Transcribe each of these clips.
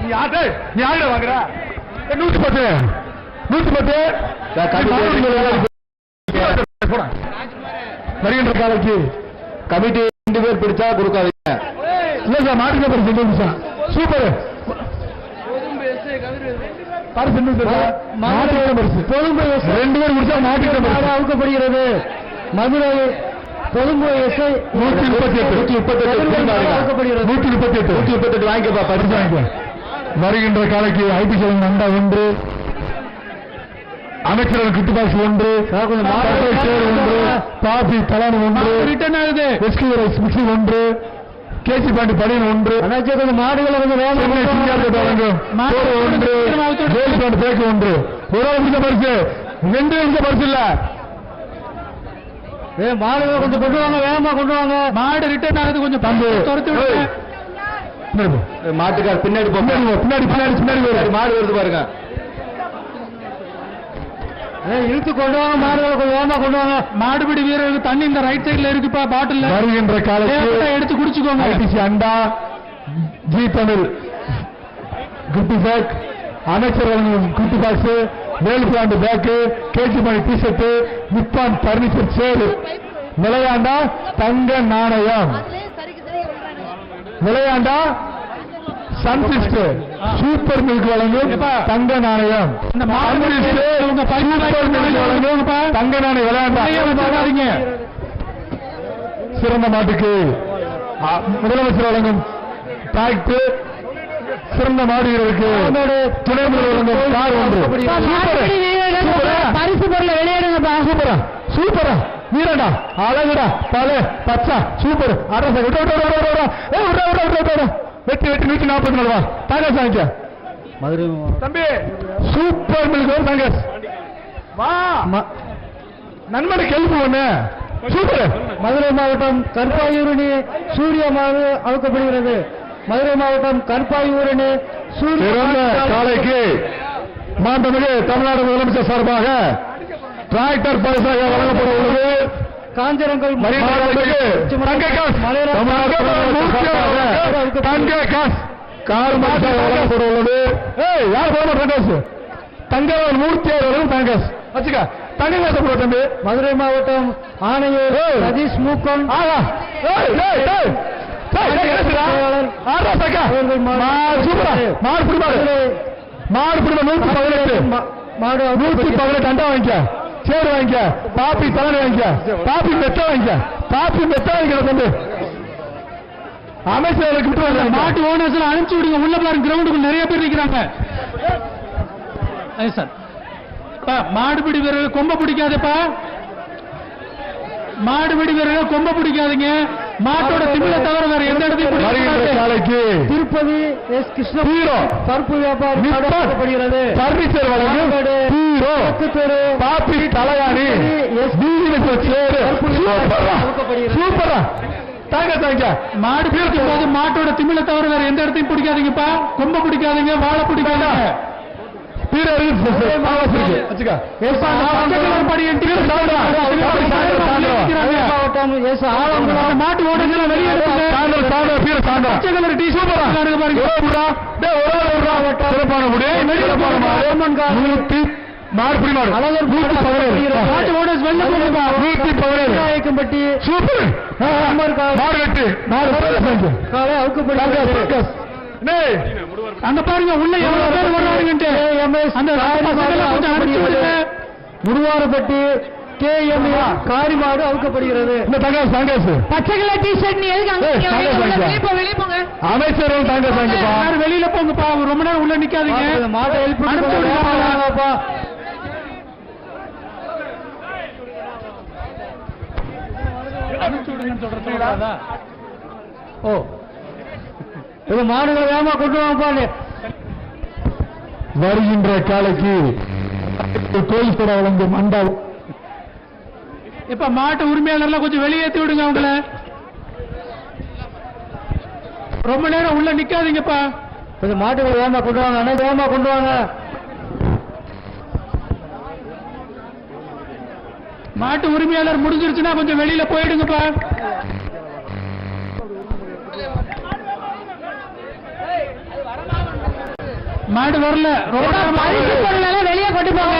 நீ யாரு வாங்குற 110 வருகின்ற காலைக்கு கமிட்டி 2 பேர் பிடிச்சா கொடுக்காதீங்க. இல்ல சார் மாட்டுக்க பரிசு சூப்பர் பரிசு 2 பேர் பிடிச்சா மாட்டுக்க அவுக்கப்படுகிறது. மதுரை கொழும்பு எஸ்ஐ 138 வாங்கிக்கப்பா பரிசு வாங்கிக்க. வருகின்ற காலைக்கு ஐபி சேலம் நண்டா 1, அமைச்சர்கள் கிட்டு பாக்ஸ் 1, பாபி தலானி 1, ரிட்டர்ன் ஆகுது எஸ்கி மிக்சி 1, கேசி பாண்டி பணியன் 1, மாடுகளை வந்து பேக்கு 1. ஒரு முடிஞ்ச பரிசு 2 முடிஞ்ச பரிசு இல்ல. மாடுகளை கொஞ்சம் கொண்டு வாங்க, வேகமா கொண்டு வாங்க. மாடு ரிட்டர்ன் ஆகுது, கொஞ்சம் பம்பு துரத்து விடுங்க. மாட்டுக்கார் பின்னாடி பின்னாடி மாடு வருது பாருங்க. இழுத்து கொண்டு வாங்க, மாடுகளை கொஞ்சம் வேகமா கொண்டு வாங்க. மாடுபிடி வீரருக்கு தண்ணி இந்த ரைட் சைட்ல இருக்குப்பா பாட்டில். வருகின்ற காலத்தில் எடுத்து குடிச்சுக்கோங்க. ஐடிசி அண்டா ஜி தமிழ் குட்டி பேக், அமைச்சர் குட்டி பாக்ஸ், வேலுபிராண்டு பேக்கு, கேஜி மணி டிஷர்ட், நிப்பான் பர்னிச்சர் சேரு, விளையாண்டா தங்க நாணயம், விளையாண்டா சன்பிஸ்ட் சூப்பர் மில்க் வழங்கும் தங்க நாணயம், தங்க நாணயம் விளையாண்டா. சிறந்த மாட்டுக்கு முதலமைச்சர் வழங்கும் டிராக்டர், சிறந்த மாடு வீரருக்கு துணை முதல்வர் வழங்கும் கார் 1. பரிசு பொருளை வெளியேறுங்கப்பா. சூப்பரா சூப்பரா வீரடா அழகுடா பல பச்சா சூப்பர். வெட்டி 144 ரூபா தங்கஸ் வாங்கிக்க. மதுரை தம்பி சூப்பர் மில்க் தங்கஸ் வா நண்பனை கேள்வி ஒண்ணு சூப்பர். மதுரை மாவட்டம் கற்பாயூரணி சூரிய மாவு அவுக்கப்படுகிறது. மதுரை மாவட்டம் கற்பாயூரணி சூரிய காலைக்கு மாண்புமிகு தமிழ்நாடு முதலமைச்சர் சார்பாக டிராக்டர் பரிசாக வழங்கப்பட உள்ளது. காஞ்சரங்கள் கார் வழங்கப்பட உள்ளது. யார் தங்கஸ் தங்கவேல் மூர்த்தி அவர்களும் தங்கஸ் வச்சுக்க தங்கவேச தம்பி. மதுரை மாவட்டம் ஆணையூர் சதீஷ் மூக்கம் மாடு 118 அண்டா வாங்கிக்க, சேரு வாங்கிக்க, பாப்பி தலைமை வாங்கிக்க, பாப்பி மெத்த வாங்கிக்க, பாப்பி மெத்த வாங்கிக்கிற தம்பி. அமைச்சர்களுக்கு மாட்டு ஓனர்ஸ் அனுப்பிச்சு விடுங்க. உள்ள பாருங்க கிரவுண்டுக்கு நிறைய பேர் இருக்கிறாங்க. சார் மாடுபிடி வீரர்கள் கொம்ப பிடிக்காதப்பா, மாடுபிடி வீரர்கள் கொம்ப பிடிக்காதீங்க. மாட்டோட திமிழ தவிர வேற எந்த இடத்தையும் திருப்பதி எஸ் கிருஷ்ண பருப்பு வியாபாரம் பர்னிச்சர் வழங்கும் பாப்பி தலையாணி சூப்பரா தாங்க தாங்க. மாடு பிடிக்கும் போது மாட்டோட திமிழ தவிர வேற எந்த இடத்தையும் பிடிக்காதீங்கப்பா. கொம்ப பிடிக்காதீங்க, வாழை பிடிக்காதீங்க. மாட்டு ஓடுகள் அங்க பாருங்க உள்ள எவ்வளவு பேர் வர்றாங்க. முடுவாரப்பட்டி KMA காரிமாடு அவுக்கப்படுகிறது. பச்சைகளை டிஷர்ட் அமைச்சரும் வெளியில போங்கப்பா, ரொம்ப நேரம் உள்ள நிக்காதீங்க. மாட்டை ஹெல்ப் ஓ இது மாடுகளை வேகமா கொண்டு வாங்க. வருகின்ற காலைக்கு கோயில் கூட வழங்கும் அண்டா. இப்ப மாட்டு உரிமையாளர்லாம் கொஞ்சம் வெளியேற்றி விடுங்க. அவங்கள ரொம்ப நேரம் உள்ள நிக்காதீங்கப்பா. கொஞ்சம் மாட்டுகளை வேகமா கொண்டு வாங்க, வேகமா கொண்டு வாங்க. மாட்டு உரிமையாளர் முடிஞ்சிருச்சுன்னா கொஞ்சம் வெளியில போயிடுங்கப்பா. மாடு வரல. வெளியே கொண்டு போங்க.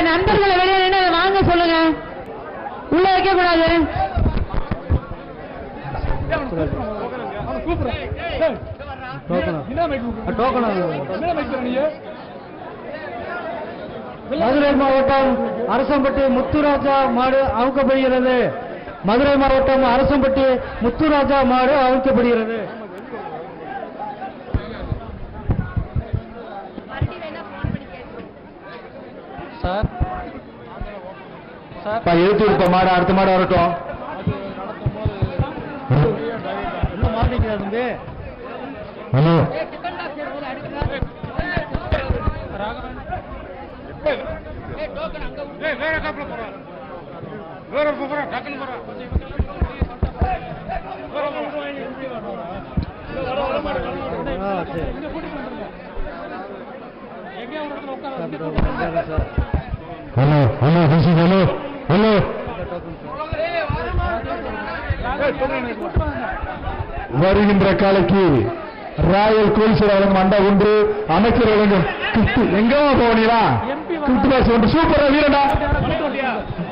நண்பர்களை வெளியே நின்று வாங்க சொல்லுங்க. உள்ள வைக்க கூடாது. மதுரை மாவட்டம் அரசம்பட்டி முத்துராஜா மாடு அவுக்கப்படுகிறது. மதுரை மாவட்டம் அரசம்பட்டி முத்துராஜா மாடு அவுக்கப்படுகிறது. சார் எழுத்து கொடுத்த மாடு அடுத்த மாடு வரட்டும். Hello hello hello hello hello வருகின்ற காலைக்கு ராயல் கோல்சர் வழங்கும் அண்டா ஒன்று, அமைச்சர் வழங்கும் எங்கவா போனீங்களா ஒன்று. சூப்பரா வீரண்டா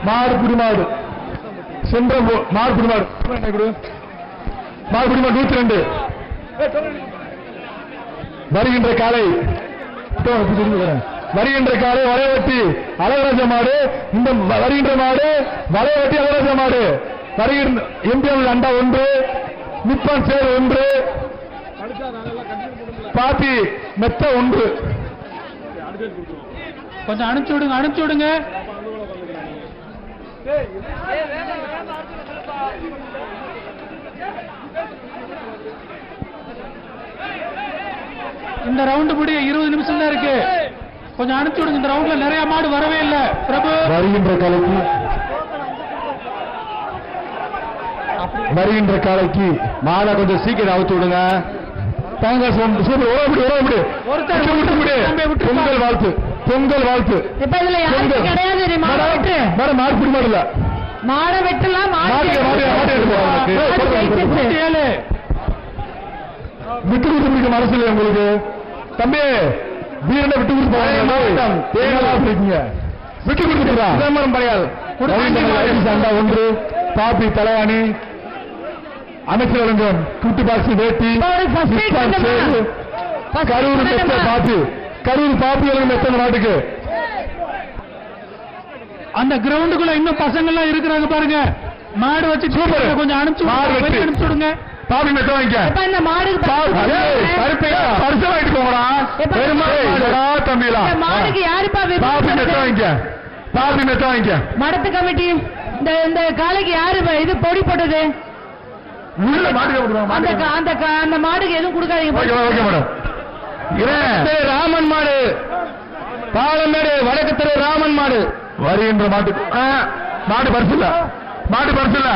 மாடுபுடி மாடு சென்ற மாடுபுடி மாடு மாடுபுடி மாடு 102. வருகின்ற காலை வளைவட்டி அழகராஜ மாடு. இந்த வருகின்ற மாடு வளைவட்டி அழகராஜ மாடு. வருகின்ற எம்பிஎல் அண்டா ஒன்று, நிப்பான் சேர் ஒன்று, பாத்தி மெத்த ஒன்று. கொஞ்சம் அனுப்பிச்சு விடுங்க. இந்த ரவுண்டு முடிய 20 நிமிஷம் தான் இருக்கு. கொஞ்சம் அனுப்பிச்சு விடுங்க. இந்த ரவுண்ட்ல நிறைய மாடு வரவே இல்லை. பிரபு வருகின்ற காலைக்கு மாடை கொஞ்சம் சீக்கிரம் அவுத்து விடுங்க. பொங்கல் வாழ்த்து பொங்கல் வாழ்த்து. மாடு மாடல மாடை வெட்டலாம். விட்டு கொடுத்து மனசு இல்லை உங்களுக்கு. தம்பி வீரனை விட்டு கொடுத்து விட்டு கொடுத்துருக்கா சிதம்பரம் படையால் ஒன்று, பாப்பி தலையாணி, அமைச்சர் வழங்கும் குட்டி பாக்ஸ் வேட்டி, கரூர் மெத்த பாப்பி, கரூர் பாப்பி வழங்கும் எத்தனை நாட்டுக்கு. அந்த கிரவுண்டுக்குள்ள இன்னும் பசங்க எல்லாம் இருக்கிறாங்க பாருங்க. மாடு வச்சு கொஞ்சம் அனுப்பிச்சு விடுங்க. பாப்பி மெத்த வாங்கிக்க. பரிசு வாங்கிட்டு போங்கடா. தம்பிலா பாப்பி மெத்த வாங்கிக்க. பாப்பி மெத்த வாங்கிக்க. மடத்து கமிட்டி இந்த காலைக்கு யாரு இது பொடி போட்டது? அந்த மாடுக்கு எதுவும் கொடுக்காதீங்க. ராமன் மாடு பாலமேடு வடக்கு தெரு ராமன் மாடு. வருகின்ற மாடு பரிசு இல்ல. மாடு பரிசு இல்ல.